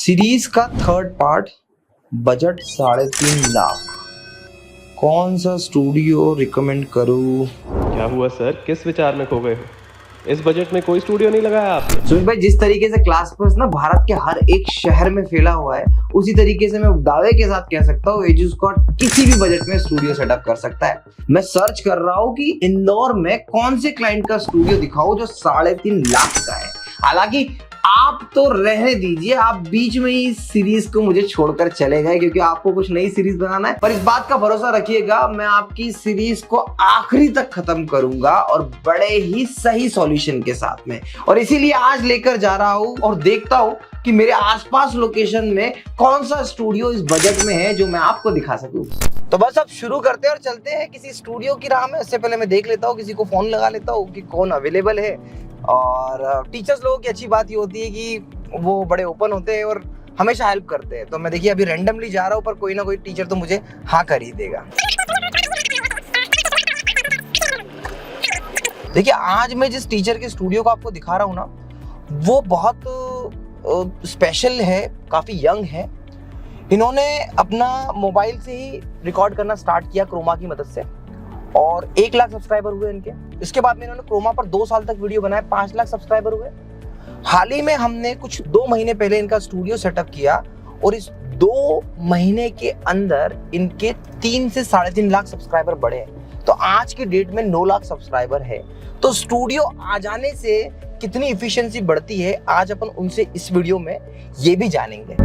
Series का third part, budget 3.5 lakh. कौन सा स्टूडियो रिकमेंड करूं? क्या हुआ सर, किस विचार में खो गए हो? इस बजट में कोई स्टूडियो नहीं लगाया आपने? सुमित भाई, जिस तरीके से क्लास पर्स ना भारत के हर एक शहर में फैला हुआ है, उसी तरीके से मैं दावे के साथ कह सकता हूँ एजू स्क्वाड किसी भी बजट में स्टूडियो सेटअप कर सकता है। मैं सर्च कर रहा हूँ कि इंदौर में कौन से क्लाइंट का स्टूडियो दिखाऊं जो 3.5 लाख का है। हालांकि आप तो रहने दीजिए, आप बीच में ही सीरीज को मुझे छोड़कर चले गए क्योंकि आपको कुछ नई सीरीज बनाना है। पर इस बात का भरोसा रखिएगा, मैं आपकी सीरीज को आखिरी तक खत्म करूंगा और बड़े ही सही सॉल्यूशन के साथ में। और इसीलिए आज लेकर जा रहा हूं और देखता हूं कि मेरे आसपास लोकेशन में कौन सा स्टूडियो इस बजट में है जो मैं आपको दिखा सकूं। तो बस अब शुरू करते हैं और चलते हैं किसी स्टूडियो की राह में। उससे पहले मैं देख लेता हूँ, किसी को फोन लगा लेता हूँ कि कौन अवेलेबल है। और टीचर्स लोगों की अच्छी बात ये होती है कि वो बड़े ओपन होते हैं और हमेशा हेल्प करते हैं। तो मैं देखिए अभी रैंडमली जा रहा हूँ, पर कोई ना कोई टीचर तो मुझे हाँ कर ही देगा। देखिए आज मैं जिस टीचर के स्टूडियो को आपको दिखा रहा हूँ ना, वो बहुत स्पेशल है, काफी यंग है। इन्होंने अपना मोबाइल से ही रिकॉर्ड करना स्टार्ट किया क्रोमा की मदद से और 1 लाख सब्सक्राइबर हुए इनके। इसके बाद में इन्होंने क्रोमा पर 2 साल तक वीडियो बनाए, 5 लाख सब्सक्राइबर हुए। हाल ही में हमने कुछ 2 महीने पहले इनका स्टूडियो सेटअप किया और इस 2 महीने के अंदर इनके 3 से 3.5 लाख सब्सक्राइबर बढ़े हैं। तो आज की डेट में 9 लाख सब्सक्राइबर है। तो स्टूडियो आ जाने से कितनी इफिशिएंसी बढ़ती है, आज अपन उनसे इस वीडियो में ये भी जानेंगे।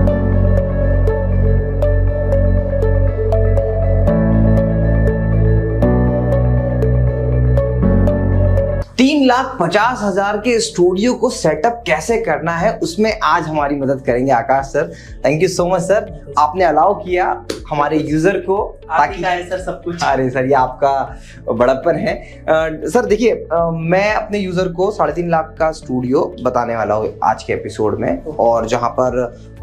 3,50,000 के स्टूडियो को सेटअप कैसे करना है, उसमें आज हमारी मदद करेंगे Akash sir. Thank you so much sir, आपने अलाउ किया हमारे यूजर को, ताकि सर सब कुछ। अरे सर, ये आपका बड़प्पन है। सर देखिए, मैं अपने यूजर को 3.5 लाख का स्टूडियो बताने वाला हूँ आज के एपिसोड में, और जहां पर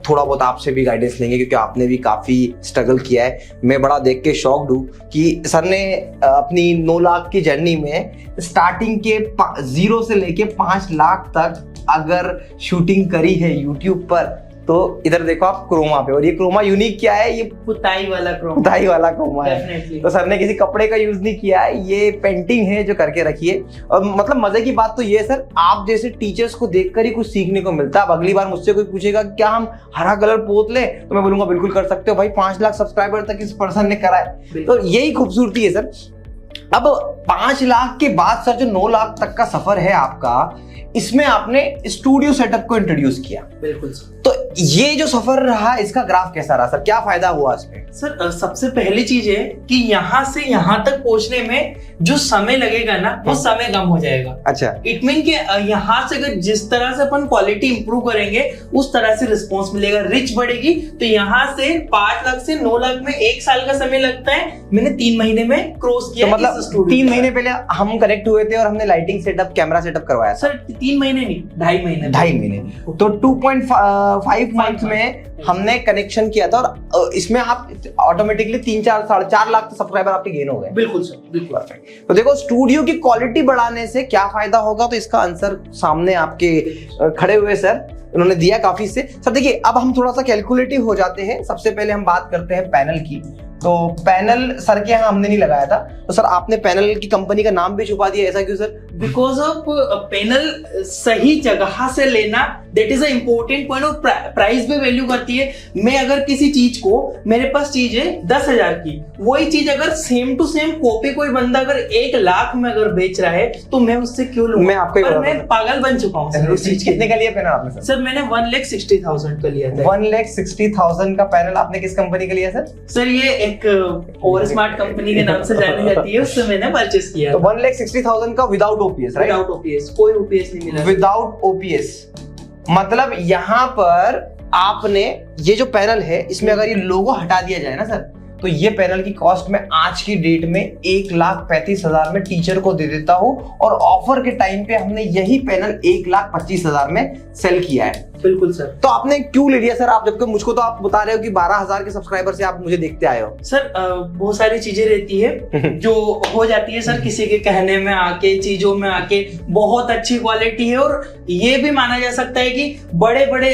थोड़ा बहुत आपसे भी गाइडेंस लेंगे क्योंकि आपने भी काफी स्ट्रगल किया है। मैं बड़ा देख के शॉक्ड हूँ कि सर ने अपनी 9 लाख की जर्नी में स्टार्टिंग के 0 से लेके 5 लाख तक अगर शूटिंग करी है यूट्यूब पर, तो इधर देखो आप क्रोमा पे। और ये क्रोमा यूनिक क्या है, ये पुताई वाला क्रोमा है। तो सर ने किसी कपड़े का यूज नहीं किया है, ये पेंटिंग है जो करके रखिए। और मतलब मजे की बात तो ये है सर, आप जैसे टीचर्स को देखकर ही कुछ सीखने को मिलता है। अब अगली बार मुझसे कोई पूछेगा क्या हम हरा कलर पोत लें, तो मैं बोलूंगा बिल्कुल कर सकते हो भाई, 5 लाख सब्सक्राइबर तक इस पर्सन ने करा है। तो यही खूबसूरती है सर। अब 5 लाख के बाद सर जो 9 लाख तक का सफर है आपका, इसमें आपने स्टूडियो सेटअप को इंट्रोड्यूस किया। बिल्कुल सर। तो ये जो सफर रहा, इसका ग्राफ कैसा रहा सर, क्या फायदा हुआ इसमें? सर सबसे पहली चीज है कि यहाँ से यहाँ तक पहुंचने में जो समय लगेगा ना, वो समय कम हो जाएगा। अच्छा, इट मीन कि यहाँ से अगर जिस तरह से अपन क्वालिटी इंप्रूव करेंगे उस तरह से रिस्पॉन्स मिलेगा, रिच बढ़ेगी। तो यहाँ से 5 लाख से 9 लाख में 1 साल का समय लगता है, मैंने 3 महीने में क्रॉस किया। तो मतलब 3 महीने पहले हम कनेक्ट हुए थे और हमने लाइटिंग सेटअप, कैमरा सेटअप करवाया सर। 3 महीने नहीं, 2.5 महीने। तो 2.5 मंथ में हमने कनेक्शन किया था और इसमें आप ऑटोमेटिकली 3-4 लाख सब्सक्राइबर आपके गेन हो गए। बिल्कुल सर, बिल्कुल। तो देखो स्टूडियो की क्वालिटी बढ़ाने से क्या फायदा होगा, तो इसका आंसर सामने आपके खड़े हुए सर उन्होंने दिया काफी से। सर देखिए, अब हम थोड़ा सा कैलकुलेटिव हो जाते हैं। सबसे पहले हम बात करते हैं पैनल की। तो पैनल सर के यहाँ हमने नहीं लगाया था, तो सर आपने पैनल की कंपनी का नाम भी छुपा दिया, ऐसा क्यों सर? बिकॉज ऑफ पैनल सही जगह से लेना, that is a important point. और प्राइस पे वैल्यू करती है। मैं अगर किसी चीज को, मेरे पास चीज है 10,000 की, वही चीज अगर सेम टू सेम कॉपी कोई बंदा अगर 1 लाख में अगर बेच रहा है, तो मैं उससे क्यों लूं? मैं आपको मैं पागल बन चुका हूँ सर। उस चीज कितने का लिया पैनल आपने सर? मैंने 1,60,000 का लिया था। 1,60,000 का पैनल आपने किस कंपनी का लिया सर? सर ये एक ओवर स्मार्ट कंपनी के नाम से जानी जाती है, उससे मैंने परचेस किया। तो 1,60,000 का without OPS, right? Without OPS, कोई ओपीएस नहीं मिला। विदाउट ओपीएस मतलब यहाँ पर आपने ये जो पैनल है, इसमें अगर ये लोगो हटा दिया जाए ना सर, तो ये पैनल की कॉस्ट में आज की डेट में 1,35,000 में टीचर को दे देता हूँ। और ऑफर के टाइम पे हमने यही पैनल 1,25,000 में सेल किया है। बिल्कुल सर। तो आपने क्यों ले लिया सर आप, जबकि मुझको तो आप बता रहे हो कि 12,000 के सब्सक्राइबर से आप मुझे देखते आए हो? सर बहुत सारी चीजें रहती है जो हो जाती है सर, किसी के कहने में आके, चीजों में आके। बहुत अच्छी क्वालिटी है और ये भी माना जा सकता है कि बड़े बड़े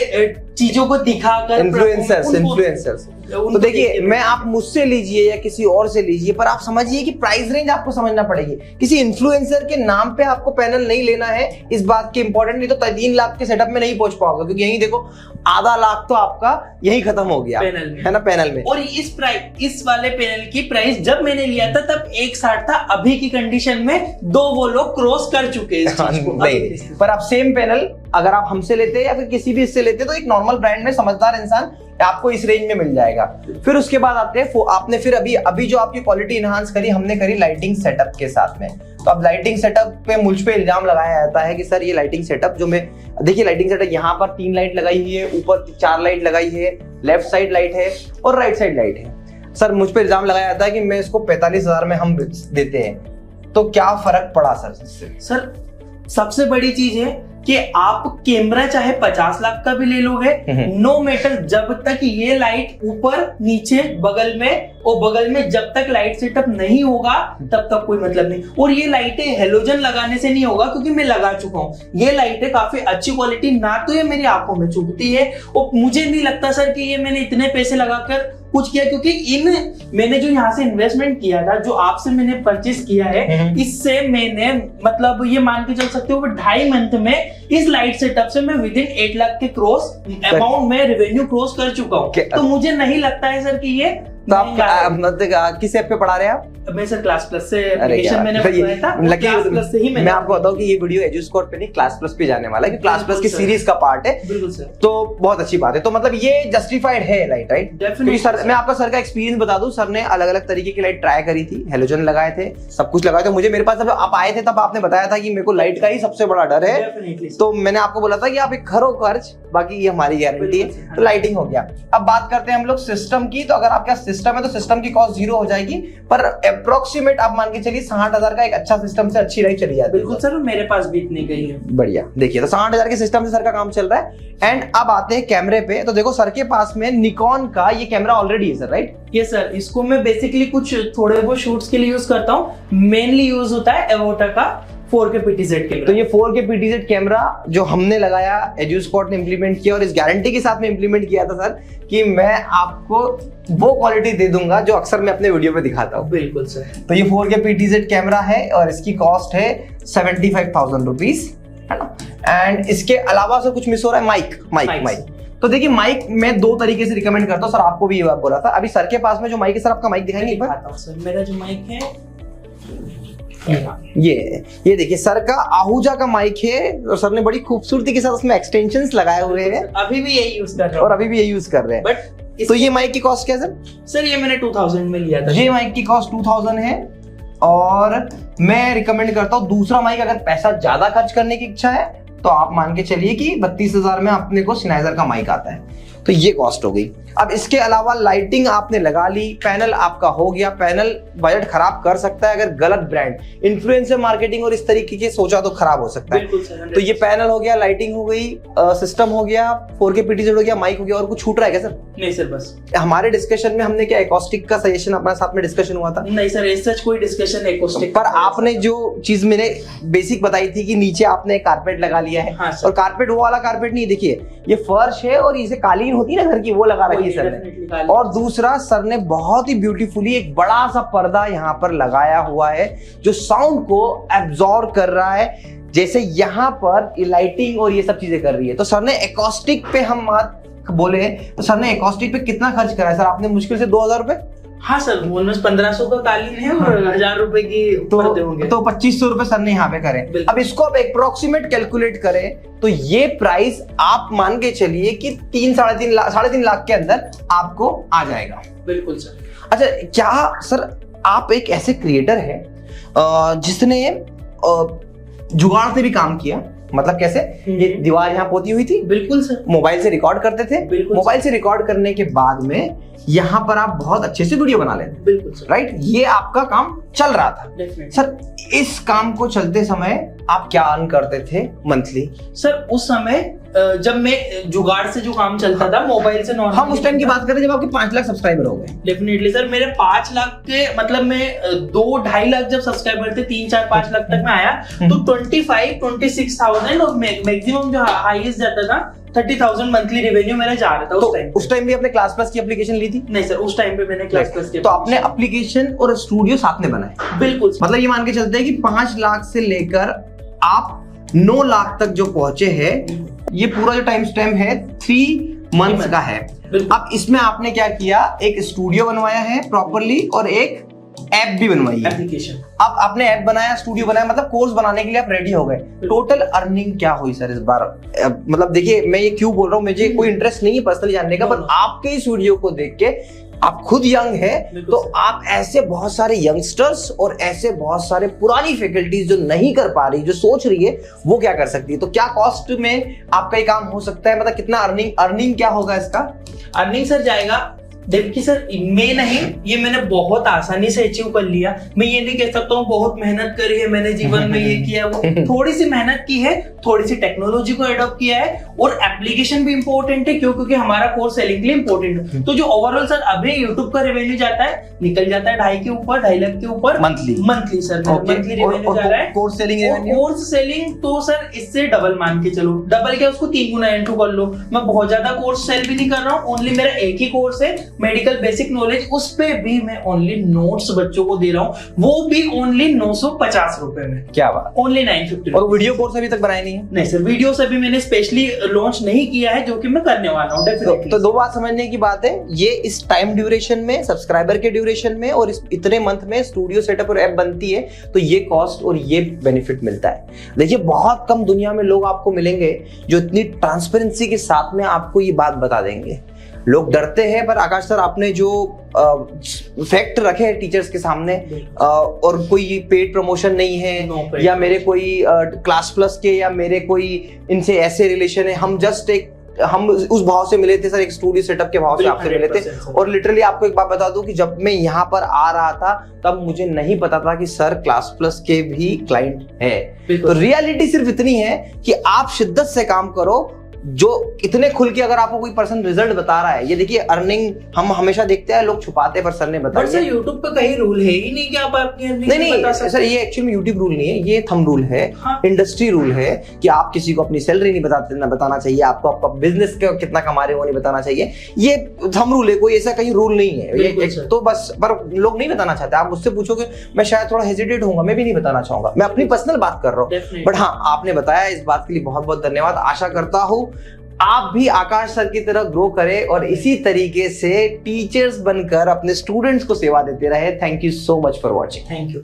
चीजों को दिखाकर इन्फ्लुएंसर्स तो देखिए, मैं आप मुझसे लीजिए या किसी और से लीजिए, पर आप समझिए कि प्राइस रेंज आपको समझना पड़ेगी। किसी इन्फ्लुएंसर के नाम पे आपको पैनल नहीं लेना है, इस बात की इंपॉर्टेंट, नहीं तो 3 लाख के सेटअप में नहीं पहुंच पाओगे, क्योंकि यही देखो आधा लाख तो आपका यही खत्म हो गया पैनल में, है ना, पैनल में। और इस वाले पैनल की प्राइस जब मैंने लिया था तब 160 था, अभी की कंडीशन में 2 वो लोग क्रॉस कर चुके हैं इस चीज को। नहीं, पर आप सेम पैनल अगर आप हमसे लेते हैं या फिर किसी भी इससे लेते हैं, तो एक नॉर्मल ब्रांड में समझदार इंसान आपको इस रेंज में मिल जाएगा। फिर उसके बाद आते हैं, आपने फिर अभी जो आपकी क्वालिटी इनहांस करी, हमने करी लाइटिंग सेटअप के साथ में। तो अब लाइटिंग सेटअप पे मुझ पे इल्जाम लगाया जाता है कि सर ये लाइटिंग सेटअप जो मैं, देखिए लाइटिंग सेटअप यहाँ पर 3 लाइट लगाई हुई है, ऊपर 4 लाइट लगाई है, लेफ्ट साइड लाइट है और राइट साइड लाइट है। सर मुझ पे इल्जाम लगाया जाता है कि मैं इसको 45,000 में हम देते हैं, तो क्या फर्क पड़ा सर इससे? सर सबसे बड़ी चीज है कि आप कैमरा चाहे 50 लाख का भी ले लोगे, नो मैटर, जब तक ये लाइट ऊपर नीचे बगल में और बगल में जब तक लाइट सेटअप नहीं होगा तब तक कोई मतलब नहीं। और ये लाइटें हेलोजन लगाने से नहीं होगा, क्योंकि मैं लगा चुका हूँ। ये लाइटें काफी अच्छी क्वालिटी, ना तो ये मेरी आंखों में चुभती है, और मुझे नहीं लगता सर कि ये मैंने इतने पैसे लगाकर कुछ किया, क्योंकि मैंने जो यहाँ से इन्वेस्टमेंट किया था, जो आपसे मैंने परचेस किया है, इससे मैंने मतलब ये मान के चल सकते हो 2.5 मंथ में इस लाइट सेटअप से मैं विदिन 8 लाख के क्रॉस अमाउंट में रेवेन्यू क्रॉस कर चुका हूँ। तो मुझे नहीं लगता है सर कि ये, तो आप किस ऐप पे पढ़ा रहे हैं आप? मैं सर क्लास प्लस से एप्लीकेशन मैंने बताया था, क्लास प्लस से ही मैं आपको बताऊं कि ये वीडियो एजुस्कोर पे नहीं, क्लास प्लस पे जाने वाला है, कि क्लास प्लस की सीरीज का पार्ट है। बिल्कुल सर। तो बहुत अच्छी बात है। तो मतलब ये जस्टिफाइड है लाइट, राइट? डेफिनेटली सर, मैं आपका सर का एक्सपीरियंस बता दूं, सर ने अलग अलग तरीके की लाइट ट्राई करी थी, हेलोजन लगाए थे, सब कुछ लगाए थे। मुझे मेरे पास जब आप आए थे तब आपने बताया था कि मेरे को लाइट का ही सबसे बड़ा डर है, तो मैंने आपको बोला था कि आप एक करो खर्च, बाकी ये हमारी गारंटी है। तो लाइटिंग हो गया। अब बात करते हैं हम लोग सिस्टम की। तो अगर आपका सिस्टम है तो सिस्टम की कॉस्ट 0 हो जाएगी, पर अप्रोक्सीमेट आप मान के चलिए 60,000 का एक अच्छा सिस्टम से अच्छी लाइट चली जाती है। बिल्कुल सर, मेरे पास भी इतनी गई है। बढ़िया। देखिए, तो 60,000 के सिस्टम से सर का काम चल रहा है। एंड अब आते हैं कैमरे पे। तो देखो सर के पास में निकॉन का ये कैमरा ऑलरेडी है सर, राइट? ये सर, इसको मैं बेसिकली कुछ थोड़े बहुत शूट्स के लिए यूज करता हूँ। मेनली यूज होता है एवोटा का 4K PTZ कैमरा। तो ये 4K PTZ कैमरा जो हमने लगाया, एजुस्कोर ने इंप्लीमेंट किया, और इस गारंटी के साथ में इंप्लीमेंट किया था सर कि मैं आपको वो क्वालिटी दे दूंगा जो अक्सर मैं अपने वीडियो पे दिखाता हूँ। बिल्कुल सर। तो ये 4K PTZ कैमरा है और इसकी कॉस्ट है 75,000 रुपीज, है ना? एंड इसके अलावा सर कुछ मिस हो रहा है, माइक। तो देखिए, माइक मैं 2 तरीके से रिकमेंड करता हूँ सर, आपको भी ये बात बोला था। अभी सर के पास में जो माइक है, सर आपका माइक दिखाएंगे एक बार? सर मेरा जो माइक है ये देखिए, सर का आहूजा का माइक है, और सर ने बड़ी खूबसूरती के साथ उसमें एक्सटेंशंस लगाए हुए हैं। अभी भी यही यूज कर रहा हूं, और अभी भी यही यूज कर रहे हैं। बट तो ये माइक की कॉस्ट क्या है सर? ये मैंने 2000 में लिया था। ये माइक की कॉस्ट 2000 है। और मैं रिकमेंड करता हूँ दूसरा माइक, अगर पैसा ज्यादा खर्च करने की इच्छा है तो आप मान के चलिए कि 32,000 में अपने को सिनाइजर का माइक आता है। तो ये कॉस्ट हो गई। अब इसके अलावा लाइटिंग आपने लगा ली, पैनल आपका हो गया। पैनल बजट खराब कर सकता है अगर गलत ब्रांड, इन्फ्लुएंसर मार्केटिंग और इस तरीके के सोचा तो खराब हो सकता है। तो ये पैनल हो गया, लाइटिंग हो गई, सिस्टम हो गया, 4K PTZ हो गया, माइक हो गया। और कुछ छूट रहा है क्या सर? नहीं सर, बस हमारे डिस्कशन में हमने क्या एकॉस्टिक का सजेशन अपने साथ में डिस्कशन हुआ था? नहीं सर, सच कोई डिस्कशन एकॉस्टिक पर आपने जो चीज मैंने बेसिक बताई थी कि नीचे आपने कारपेट लगा लिया है। हाँ, और कारपेट वो वाला कारपेट नहीं, देखिए ये फर्श है और इसे कालीन होती है ना घर की, वो लगा रखी है सर ने। और दूसरा, सर ने बहुत ही ब्यूटीफुली एक बड़ा सा पर्दा यहाँ पर लगाया हुआ है जो साउंड को एब्जॉर्ब कर रहा है, जैसे यहाँ पर लाइटिंग और ये सब चीजें कर रही है। तो सर ने एकॉस्टिक पे हम बात बोले, तो सर ने एकॉस्टिक पे कितना खर्च करा है सर? आपने मुश्किल से 2,000 रुपए। हाँ सर, ऑलमोस्ट 1500 का कालीन है और 1000 रुपए की पर्दे होंगे। तो 2500 रुपए सर ने यहाँ पे करें। अब इसको आप अप्रोक्सीमेट कैलकुलेट करें तो ये प्राइस आप मान के चलिए कि 3-3.5 लाख के अंदर आपको आ जाएगा। बिल्कुल सर। अच्छा, क्या सर आप एक ऐसे क्रिएटर हैं जिसने जुगाड़ से भी काम किया? मतलब कैसे? ये दीवार यहाँ पोती हुई थी, बिल्कुल सर, मोबाइल से रिकॉर्ड करते थे, मोबाइल से रिकॉर्ड करने के बाद में यहाँ पर आप बहुत अच्छे से वीडियो बना लेते, बिल्कुल सर, राइट? ये आपका काम चल रहा था सर। इस काम को चलते समय आप क्या अर्न करते थे मंथली? सर उस समय जब मैं जुगाड़ से जो काम चलता था मोबाइल से नॉर्मल, हम उस टाइम की बात करें जब आपके 5 लाख सब्सक्राइबर हो गए। डेफिनेटली सर, मेरे 5 लाख के मतलब मैं 2-2.5 लाख जब सब्सक्राइबर थे, 3-4-5 लाख तक में आया तो 25-26,000 और मैक्सिमम जो हाईएस्ट जाता था 30,000 मंथली रेवेन्यू मेरा जा रहा था तो उस टाइम। उस टाइम भी आपने क्लास प्लस की एप्लीकेशन ली थी? नहीं सर, उस टाइम पे मैंने क्लास प्लस तो आपने एप्लीकेशन और स्टूडियो साथ में बनाए? बिल्कुल। मतलब ये मान के चलते हैं कि 5 लाख से लेकर आप 9 लाख तक जो पहुंचे हैं, ये पूरा जो टाइम स्टैम्प है 3 मंथ्स का है। अब इसमें आपने क्या किया, एक स्टूडियो बनवाया है प्रॉपरली और एक ऐप भी बनवाई है, एप्लीकेशन। अब आपने ऐप बनाया, स्टूडियो बनाया, मतलब कोर्स बनाने के लिए आप रेडी हो गए। टोटल अर्निंग क्या हुई सर इस बार? मतलब देखिए, मैं ये क्यों बोल रहा हूँ, मुझे कोई इंटरेस्ट नहीं है पर्सनली जानने का, पर आपके इस वीडियो को देख के, आप खुद यंग है तो आप ऐसे बहुत सारे यंगस्टर्स और ऐसे बहुत सारे पुरानी फैकल्टीज जो नहीं कर पा रही, जो सोच रही है, वो क्या कर सकती है? तो क्या कॉस्ट में आपका ये काम हो सकता है? मतलब कितना अर्निंग क्या होगा इसका? अर्निंग सर जाएगा, देखिए सर, मैं नहीं, ये मैंने बहुत आसानी से अचीव कर लिया। मैं ये नहीं कह सकता हूँ बहुत मेहनत करी है मैंने जीवन में, ये किया वो, थोड़ी सी मेहनत की है, थोड़ी सी टेक्नोलॉजी को एडॉप्ट किया है, और एप्लीकेशन भी इंपॉर्टेंट है क्योंकि हमारा कोर्स सेलिंग के लिए इंपॉर्टेंट है। तो जो ओवरऑल सर अभी यूट्यूब का रेवेन्यू जाता है, निकल जाता है 2.5 के ऊपर, 2.5 लाख के ऊपर मंथली सर, मंथली रेवेन्यू जा रहा है। Course selling revenue, course selling तो सर इससे डबल मान के चलो, डबल क्या, उसको 3 गुना इंटू कर लो। मैं बहुत ज्यादा कोर्स सेल भी नहीं कर रहा हूँ, ओनली मेरा एक ही कोर्स है, मेडिकल बेसिक नॉलेज, उस पे भी मैं ओनली नोट्स बच्चों को दे रहा हूँ, वो भी ओनली 950 रुपए में। क्या बात, ओनली 950। और वीडियो कोर्स अभी तक बनाए नहीं है? नहीं सर, वीडियो से भी मैंने स्पेशली लॉन्च नहीं किया है, जो कि मैं करने वाला हूँ डेफिनेटली। तो 2 बात समझने की बात है, ये इस टाइम ड्यूरेशन में, सब्सक्राइबर के ड्यूरेशन में और इस इतने मंथ में स्टूडियो सेटअप और ऐप बनती है, तो ये कॉस्ट और ये बेनिफिट मिलता है। देखिए, बहुत कम दुनिया में लोग आपको मिलेंगे जो इतनी ट्रांसपेरेंसी के साथ में आपको ये बात बता देंगे। लोग डरते हैं, पर आकाश सर आपने जो फैक्ट रखे हैं टीचर्स के सामने, और कोई पेड प्रमोशन नहीं है या मेरे कोई क्लास प्लस के या मेरे कोई इनसे ऐसे रिलेशन है, हम उस भाव से मिले थे सर, एक स्टूडियो सेटअप के भाव से आपसे मिले थे। और लिटरली आपको एक बात बता दूं कि जब मैं यहाँ पर आ रहा था तब मुझे नहीं पता था कि सर क्लास प्लस के भी क्लाइंट है। तो रियलिटी सिर्फ इतनी है कि आप शिद्दत से काम करो, जो इतने खुल के अगर आपको कोई पर्सन रिजल्ट बता रहा है। ये देखिए, अर्निंग हम हमेशा देखते हैं लोग छुपाते हैं, पर सर ने बताया। सर यूट्यूब पे कहीं रूल है ही नहीं कि आप आपकी अर्निंग नहीं बता सकते सर, ये एक्चुअली यूट्यूब रूल नहीं है, ये थंब रूल है, इंडस्ट्री रूल है कि आप किसी को अपनी सैलरी नहीं बताना चाहिए, आपको आपका बिजनेस कितना कमा रहे हो नहीं बताना चाहिए, ये थंब रूल है, कोई ऐसा कहीं रूल नहीं है ये। तो बस, पर लोग नहीं बताना चाहते। आप मुझसे पूछोगे, मैं शायद थोड़ा हेजिटेट होऊंगा, मैं भी नहीं बताना चाहूंगा, मैं अपनी पर्सनल बात कर रहा हूँ। बट हाँ, आपने बताया, इस बात के लिए बहुत बहुत धन्यवाद। आशा करता हूँ आप भी आकाश सर की तरह ग्रो करें और इसी तरीके से टीचर्स बनकर अपने स्टूडेंट्स को सेवा देते रहे। Thank you so much for watching. Thank you.